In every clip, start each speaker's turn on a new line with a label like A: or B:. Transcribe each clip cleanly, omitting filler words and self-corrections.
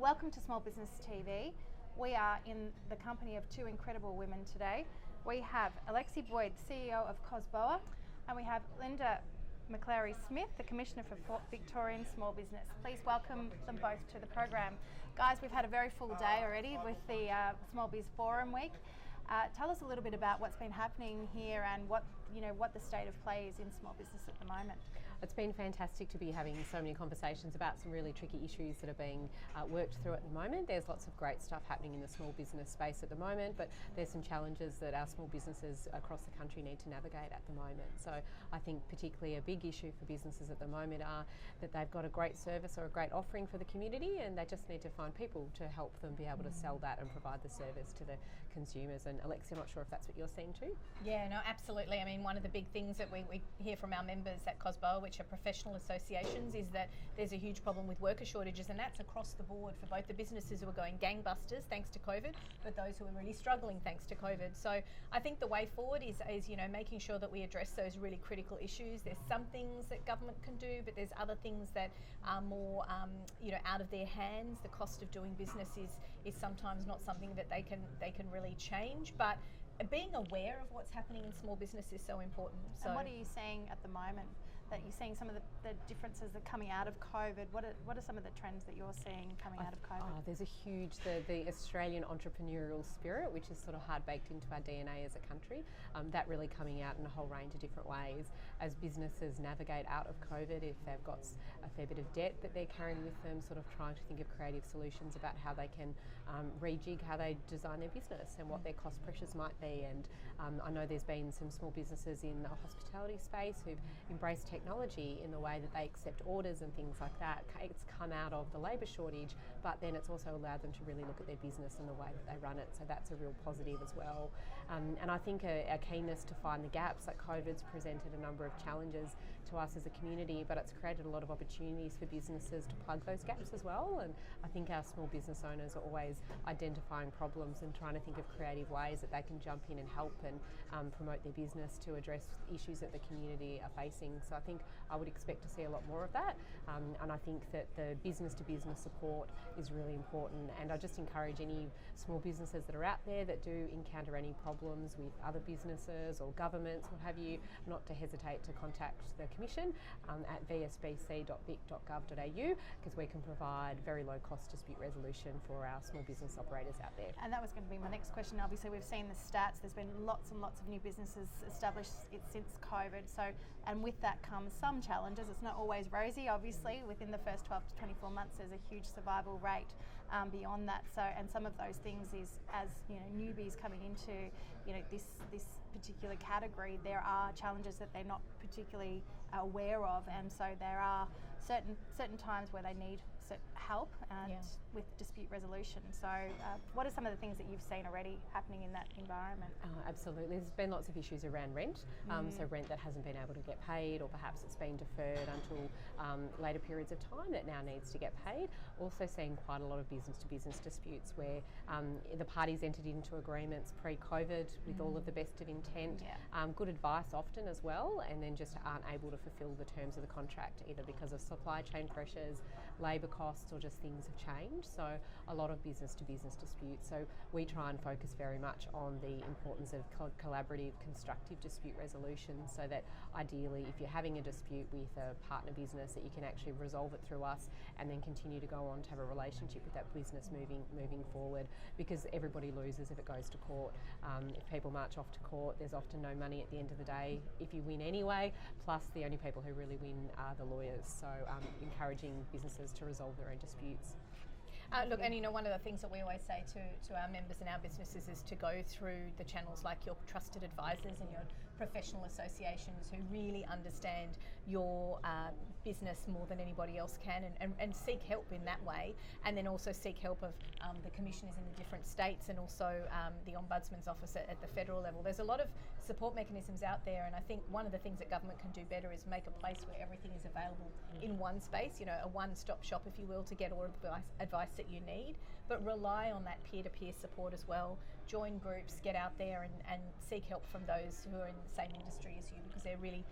A: Welcome to Small Business TV. We are in the company of two incredible women today. We have Alexi, CEO of COSBOA, and we have Lynda McAlary-Smith, the Commissioner for Victorian Small Business. Please welcome them both to the program. Guys, we've had a very full day already with the Small Biz Forum Week. Tell us a little bit about what's been happening here and what the state of play is in small business at the moment.
B: It's been fantastic to be having so many conversations about some really tricky issues that are being worked through at the moment. There's lots of great stuff happening in the small business space at the moment, but there's some challenges that our small businesses across the country need to navigate at the moment. So I think particularly a big issue for businesses at the moment are that they've got a great service or a great offering for the community, and they just need to find people to help them be able to sell that and provide the service to the consumers. And Alexi, I'm not sure if that's what you're seeing too.
C: Yeah, no, absolutely. I mean, one of the big things that we hear from our members at COSBOA, which are professional associations, is that there's a huge problem with worker shortages, and that's across the board for both the businesses who are going gangbusters thanks to COVID, but those who are really struggling thanks to COVID. So I think the way forward is making sure that we address those really critical issues. There's some things that government can do, but there's other things that are more out of their hands. The cost of doing business is sometimes not something that they can really change, but being aware of what's happening in small business is so important. So,
A: and what are you seeing at the moment? That you're seeing some of the differences that are coming out of COVID. What are some of the trends that you're seeing coming out of COVID?
B: There's a huge, the Australian entrepreneurial spirit, which is sort of hard baked into our DNA as a country. That really coming out in a whole range of different ways. As businesses navigate out of COVID, if they've got a fair bit of debt that they're carrying with them, sort of trying to think of creative solutions about how they can rejig how they design their business and what their cost pressures might be. And I know there's been some small businesses in the hospitality space who've embraced technology in the way that they accept orders and things like that. It's come out of the labour shortage, but then it's also allowed them to really look at their business and the way that they run it. So that's a real positive as well. And I think a keenness to find the gaps. Like COVID's presented a number of challenges to us as a community, but it's created a lot of opportunities for businesses to plug those gaps as well. And I think our small business owners are always identifying problems and trying to think of creative ways that they can jump in and help and promote their business to address issues that the community are facing. So I think I would expect to see a lot more of that, and I think that the business to business support is really important, and I just encourage any small businesses that are out there that do encounter any problems with other businesses or governments, what have you, not to hesitate to contact the Commission at vsbc.vic.gov.au, because we can provide very low cost dispute resolution for our small business operators out there.
A: And that was going to be my next question. Obviously we've seen the stats, there's been lots and lots of new businesses established since COVID, so, and with that comes some challenges. It's not always rosy, obviously. Within the first 12 to 24 months there's a huge survival rate beyond that. So, and some of those things is, as newbies coming into this particular category, there are challenges that they're not particularly aware of, and so there are certain times where they need help with dispute resolution. So what are some of the things that you've seen already happening in that environment?
B: Absolutely. There's been lots of issues around rent, so rent that hasn't been able to get paid, or perhaps it's been deferred until later periods of time that now needs to get paid. Also seeing quite a lot of business to business disputes where the parties entered into agreements pre-COVID with all of the best of intent, good advice often as well, and then just aren't able to fulfil the terms of the contract either because of supply chain pressures, labour costs, or just things have changed. So a lot of business to business disputes. So we try and focus very much on the importance of collaborative, constructive dispute resolution, so that ideally if you're having a dispute with a partner business, that you can actually resolve it through us and then continue to go on to have a relationship with that business moving forward, because everybody loses if it goes to court. If people march off to court, there's often no money at the end of the day if you win anyway, plus the only people who really win are the lawyers. So encouraging businesses to resolve their own disputes.
C: Look, and one of the things that we always say to our members and our businesses is to go through the channels like your trusted advisors and your professional associations who really understand your business more than anybody else can, and seek help in that way, and then also seek help of the commissioners in the different states, and also the Ombudsman's office at the federal level. There's a lot of support mechanisms out there, and I think one of the things that government can do better is make a place where everything is available in one space, a one-stop shop, if you will, to get all advice that you need, but rely on that peer-to-peer support as well. Join groups, get out there and seek help from those who are in the same industry as you, because they're really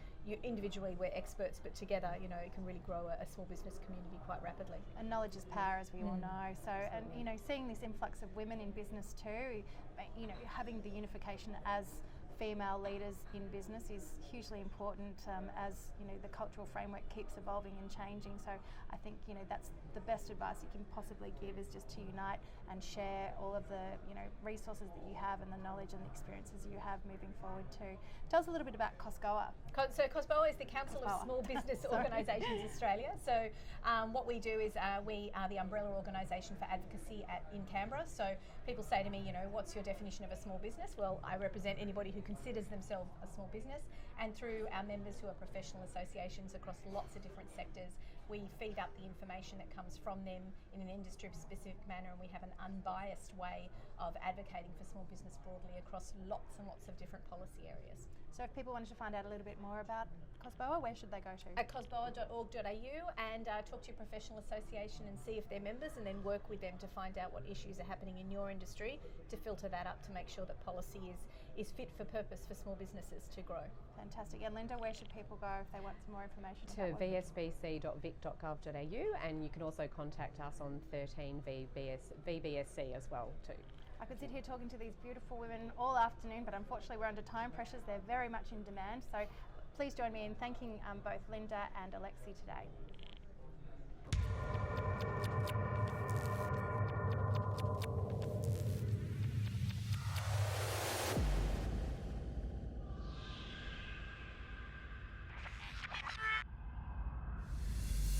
C: individually we're experts, but together, you know, it can really grow a small business community quite rapidly.
A: And knowledge is power, as we all know. So,
C: Absolutely.
A: and you know, seeing this influx of women in business too, you know, having the unification as female leaders in business is hugely important, as you know, the cultural framework keeps evolving and changing. So I think, you know, that's the best advice you can possibly give, is just to unite and share all of the, you know, resources that you have and the knowledge and the experiences you have moving forward too. Tell us a little bit about COSBOA.
C: So COSBOA is the Council of
A: COSBOA.
C: Small Business Organisations Australia. So what we do is we are the umbrella organisation for advocacy in Canberra. So people say to me, you know, what's your definition of a small business? Well, I represent anybody who considers themselves a small business, and through our members who are professional associations across lots of different sectors, we feed up the information that comes from them in an industry-specific manner, and we have an unbiased way of advocating for small business broadly across lots and lots of different policy areas.
A: So if people wanted to find out a little bit more about COSBOA, where should they go to?
C: At cosboa.org.au, and talk to your professional association and see if they're members, and then work with them to find out what issues are happening in your industry, to filter that up to make sure that policy is fit for purpose for small businesses to grow.
A: Fantastic. And Lynda, where should people go if they want some more information?
B: To vsbc.vic.gov.au, and you can also contact us on 13 VBSC as well too.
A: I could sit here talking to these beautiful women all afternoon, but unfortunately we're under time pressures. They're very much in demand. So please join me in thanking both Lynda and Alexi today.